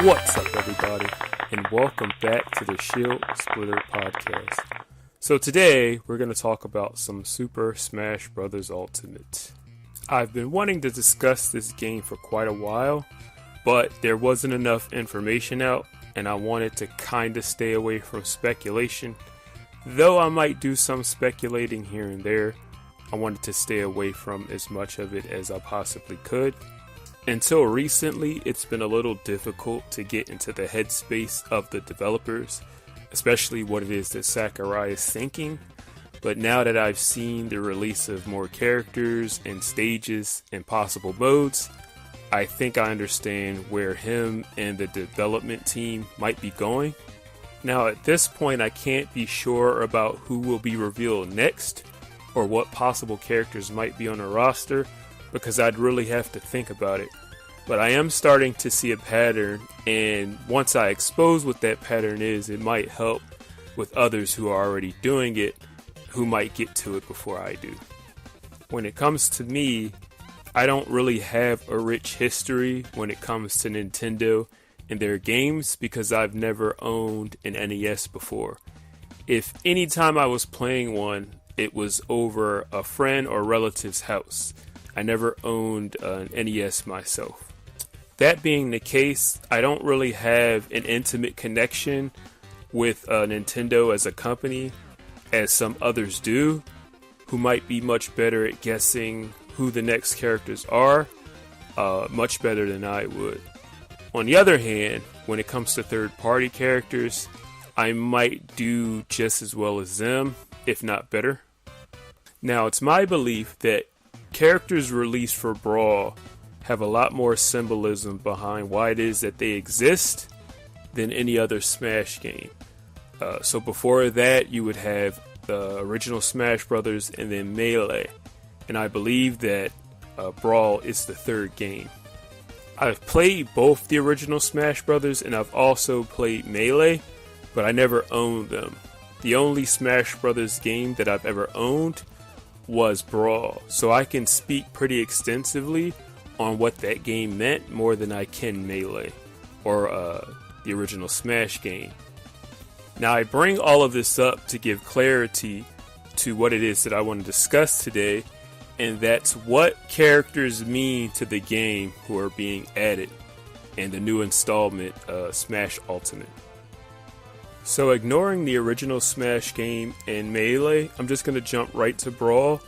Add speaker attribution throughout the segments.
Speaker 1: What's up, everybody, and welcome back to the Shield Splitter Podcast. So today, we're going to talk about some Super Smash Bros. Ultimate. I've been wanting to discuss this game for quite a while, but there wasn't enough information out, and I wanted to kinda stay away from speculation. Though I might do some speculating here and there, I wanted to stay away from as much of it as I possibly could. Until recently, it's been a little difficult to get into the headspace of the developers, especially what it is that Sakurai is thinking. But now that I've seen the release of more characters and stages and possible modes, I think I understand where him and the development team might be going. Now at this point, I can't be sure about who will be revealed next or what possible characters might be on the roster, because I'd really have to think about it. But I am starting to see a pattern, and once I expose what that pattern is, it might help with others who are already doing it, who might get to it before I do. When it comes to me, I don't really have a rich history when it comes to Nintendo and their games, because I've never owned an NES before. If any time I was playing one, it was over a friend or relative's house. I never owned an NES myself. That being the case, I don't really have an intimate connection with Nintendo as a company as some others do, who might be much better at guessing who the next characters are, much better than I would. On the other hand, when it comes to third-party characters, I might do just as well as them, if not better. Now, it's my belief that characters released for Brawl have a lot more symbolism behind why it is that they exist than any other Smash game. So before that, you would have the original Smash Brothers and then Melee. And I believe that Brawl is the third game. I've played both the original Smash Brothers and I've also played Melee, but I never owned them. The only Smash Brothers game that I've ever owned was Brawl, so I can speak pretty extensively on what that game meant more than I can Melee or the original Smash game. Now I bring all of this up to give clarity to what it is that I want to discuss today, and that's what characters mean to the game who are being added in the new installment, Smash Ultimate. So ignoring the original Smash game and Melee, I'm just going to jump right to Brawl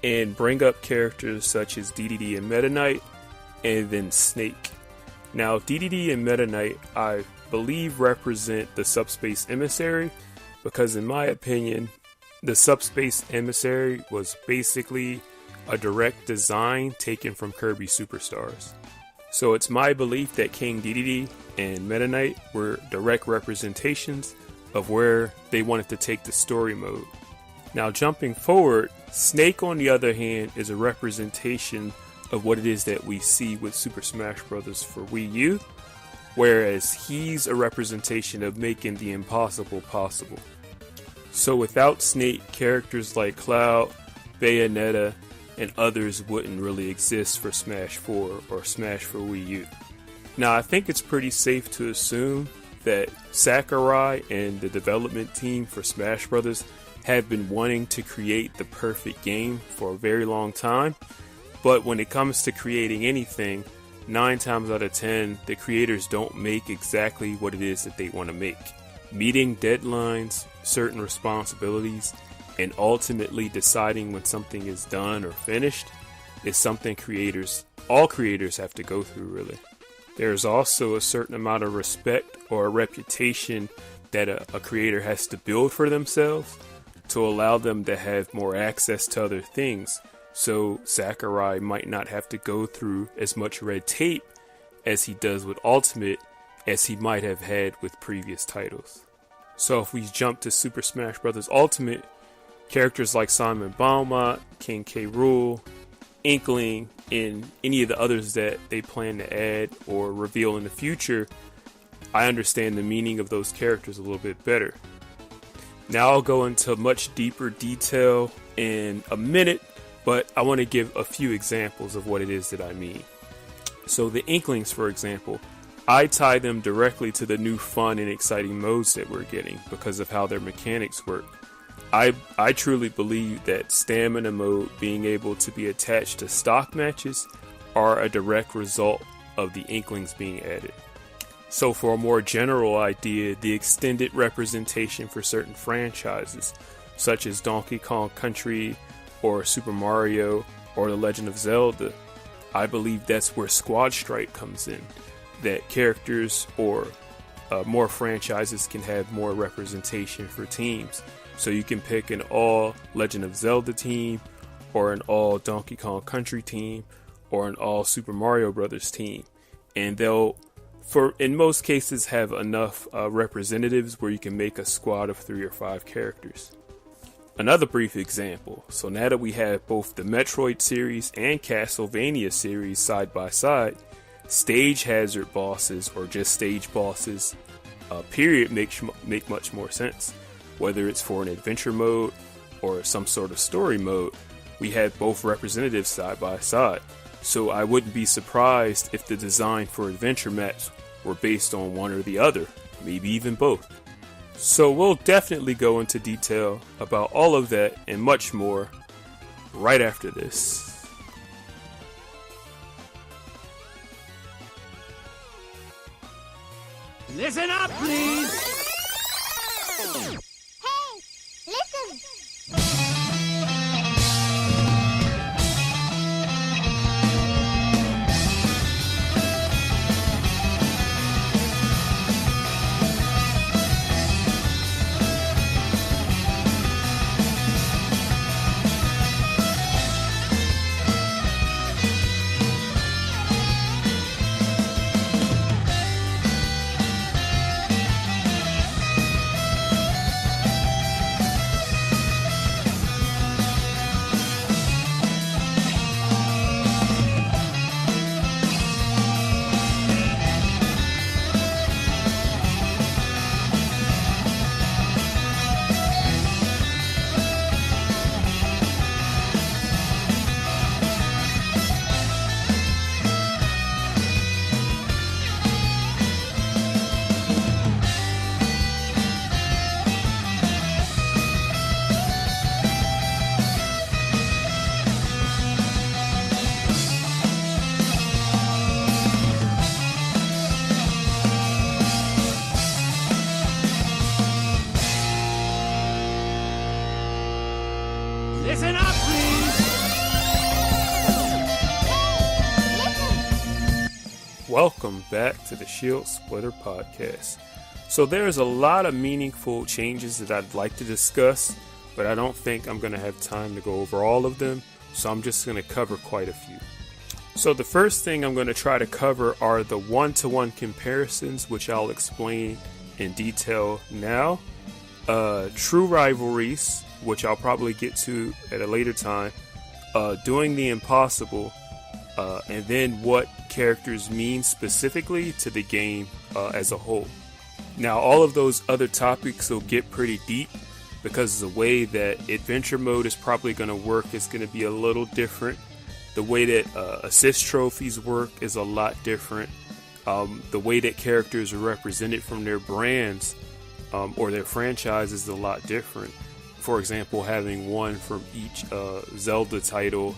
Speaker 1: and bring up characters such as DDD and Meta Knight, and then Snake. Now DDD and Meta Knight, I believe, represent the Subspace Emissary, because in my opinion, the Subspace Emissary was basically a direct design taken from Kirby Superstars. So it's my belief that King Dedede and Meta Knight were direct representations of where they wanted to take the story mode. Now jumping forward, Snake on the other hand is a representation of what it is that we see with Super Smash Bros. For Wii U, whereas he's a representation of making the impossible possible. So without Snake, characters like Cloud, Bayonetta, and others wouldn't really exist for Smash 4 or Smash for Wii U. Now I think it's pretty safe to assume that Sakurai and the development team for Smash Bros. Have been wanting to create the perfect game for a very long time, but when it comes to creating anything, 9 times out of 10, the creators don't make exactly what it is that they want to make. Meeting deadlines, certain responsibilities, and ultimately deciding when something is done or finished is something all creators have to go through, really. There's also a certain amount of respect or a reputation that a creator has to build for themselves to allow them to have more access to other things. So Sakurai might not have to go through as much red tape as he does with Ultimate as he might have had with previous titles. So if we jump to Super Smash Bros. Ultimate, characters like Simon Belmont, King K. Rool, Inkling, and any of the others that they plan to add or reveal in the future, I understand the meaning of those characters a little bit better. Now I'll go into much deeper detail in a minute, but I want to give a few examples of what it is that I mean. So the Inklings, for example, I tie them directly to the new fun and exciting modes that we're getting because of how their mechanics work. I truly believe that stamina mode being able to be attached to stock matches are a direct result of the Inklings being added. So for a more general idea, the extended representation for certain franchises, such as Donkey Kong Country or Super Mario or The Legend of Zelda, I believe that's where Squad Strike comes in. That characters or more franchises can have more representation for teams. So you can pick an all Legend of Zelda team, or an all Donkey Kong Country team, or an all Super Mario Brothers team. And they'll, in most cases, have enough representatives where you can make a squad of 3 or 5 characters. Another brief example. So now that we have both the Metroid series and Castlevania series side by side, stage hazard bosses, or just stage bosses, period, make much more sense. Whether it's for an adventure mode or some sort of story mode, we have both representatives side by side. So I wouldn't be surprised if the design for adventure maps were based on one or the other, maybe even both. So we'll definitely go into detail about all of that and much more right after this.
Speaker 2: Listen up, please! Listen up, please!
Speaker 1: Welcome back to the Shield Splitter Podcast. So there's a lot of meaningful changes that I'd like to discuss, but I don't think I'm going to have time to go over all of them, so I'm just going to cover quite a few. So the first thing I'm going to try to cover are the one-to-one comparisons, which I'll explain in detail now. True rivalries, which I'll probably get to at a later time. Doing the impossible, and then what characters mean specifically to the game as a whole. Now, all of those other topics will get pretty deep because the way that adventure mode is probably going to work is going to be a little different. The way that assist trophies work is a lot different. The way that characters are represented from their brands or their franchise is a lot different. For example, having one from each Zelda title,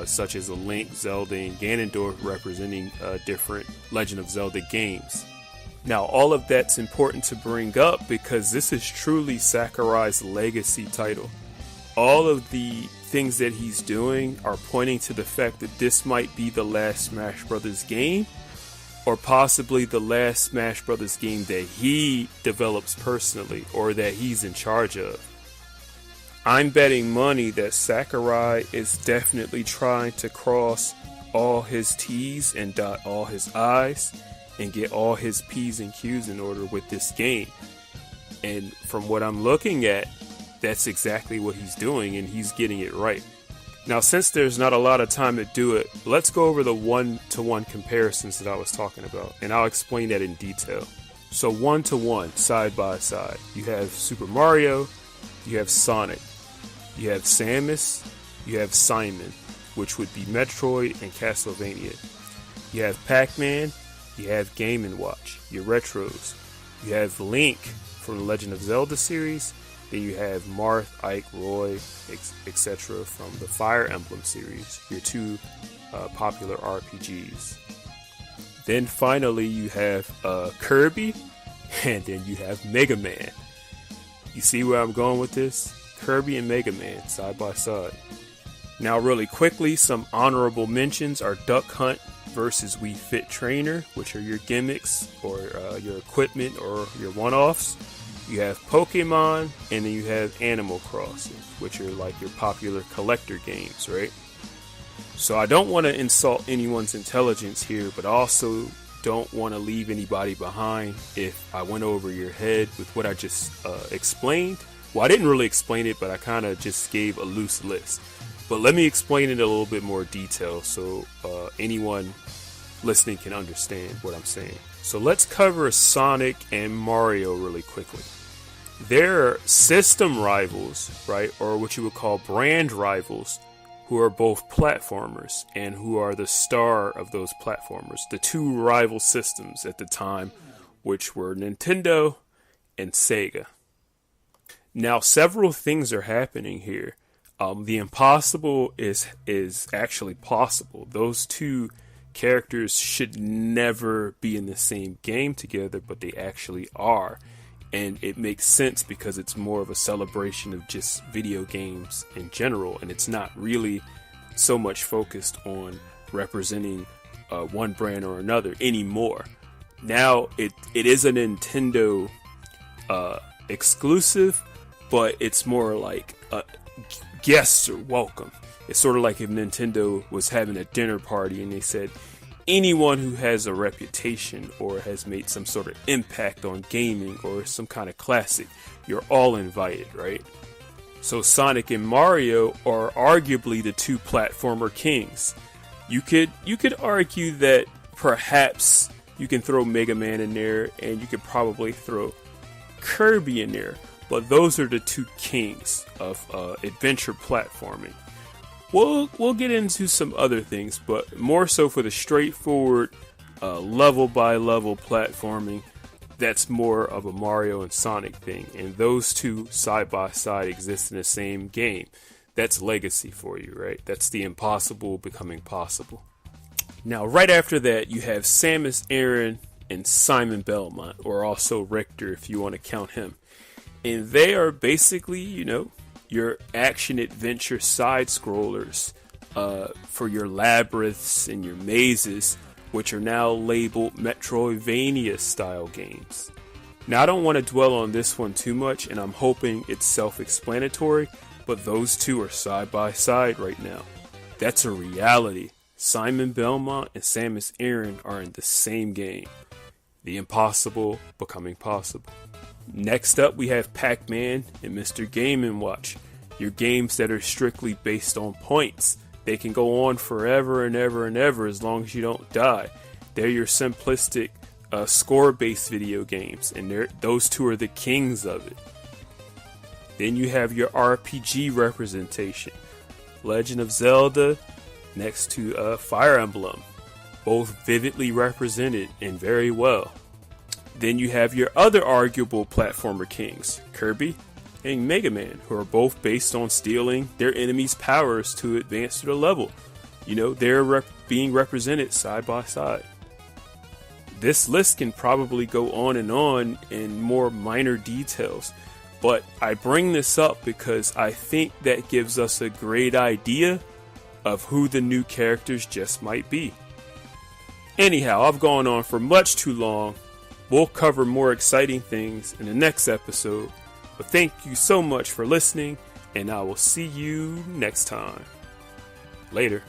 Speaker 1: such as a Link, Zelda, and Ganondorf representing different Legend of Zelda games. Now, all of that's important to bring up because this is truly Sakurai's legacy title. All of the things that he's doing are pointing to the fact that this might be the last Smash Bros. Game, or possibly the last Smash Bros. Game that he develops personally, or that he's in charge of. I'm betting money that Sakurai is definitely trying to cross all his T's and dot all his I's and get all his P's and Q's in order with this game. And from what I'm looking at, that's exactly what he's doing, and he's getting it right. Now, since there's not a lot of time to do it, let's go over the one-to-one comparisons that I was talking about, and I'll explain that in detail. So one-to-one, side by side, you have Super Mario, you have Sonic, you have Samus, you have Simon, which would be Metroid and Castlevania. You have Pac-Man, You have Game & Watch, your retros. You have Link from the Legend of Zelda series. Then you have Marth, Ike, Roy, etc. from the Fire Emblem series, your two popular RPGs. Then finally you have Kirby, and then you have Mega Man. You see where I'm going with this? Kirby and Mega Man, side by side. Now really quickly, some honorable mentions are Duck Hunt versus Wii Fit Trainer, which are your gimmicks or your equipment or your one-offs. You have Pokemon, and then you have Animal Crossing, which are like your popular collector games, right? So I don't want to insult anyone's intelligence here, but also don't want to leave anybody behind if I went over your head with what I just explained. Well, I didn't really explain it, but I kind of just gave a loose list. But let me explain it in a little bit more detail so anyone listening can understand what I'm saying. So let's cover Sonic and Mario really quickly. They're system rivals, right? Or what you would call brand rivals, who are both platformers and who are the star of those platformers. The two rival systems at the time, which were Nintendo and Sega. Now, several things are happening here. The impossible is actually possible. Those two characters should never be in the same game together, but they actually are. And it makes sense because it's more of a celebration of just video games in general, and it's not really so much focused on representing one brand or another anymore. Now it is a Nintendo exclusive, but it's more like guests are welcome. It's sort of like if Nintendo was having a dinner party and they said, anyone who has a reputation or has made some sort of impact on gaming or some kind of classic, you're all invited, right? So Sonic and Mario are arguably the two platformer kings. You could argue that perhaps you can throw Mega Man in there and you could probably throw Kirby in there, but those are the two kings of adventure platforming. We'll get into some other things, but more so for the straightforward level by level platforming, that's more of a Mario and Sonic thing, and those two side by side exist in the same game. That's legacy for you, right? That's the impossible becoming possible. Now, right after that, you have Samus Aran and Simon Belmont, or also Richter if you want to count him. And they are basically, your action-adventure side-scrollers for your labyrinths and your mazes, which are now labeled Metroidvania-style games. Now, I don't want to dwell on this one too much, and I'm hoping it's self-explanatory, but those two are side-by-side right now. That's a reality. Simon Belmont and Samus Aran are in the same game. The impossible becoming possible. Next up, we have Pac-Man and Mr. Game & Watch, your games that are strictly based on points. They can go on forever and ever and ever as long as you don't die. They're your simplistic score-based video games, and those two are the kings of it. Then you have your RPG representation. Legend of Zelda next to Fire Emblem. Both vividly represented and very well. Then you have your other arguable platformer kings, Kirby and Mega Man, who are both based on stealing their enemies' powers to advance through the level. They're being represented side by side. This list can probably go on in more minor details, but I bring this up because I think that gives us a great idea of who the new characters just might be. Anyhow, I've gone on for much too long. We'll cover more exciting things in the next episode. But thank you so much for listening, and I will see you next time. Later.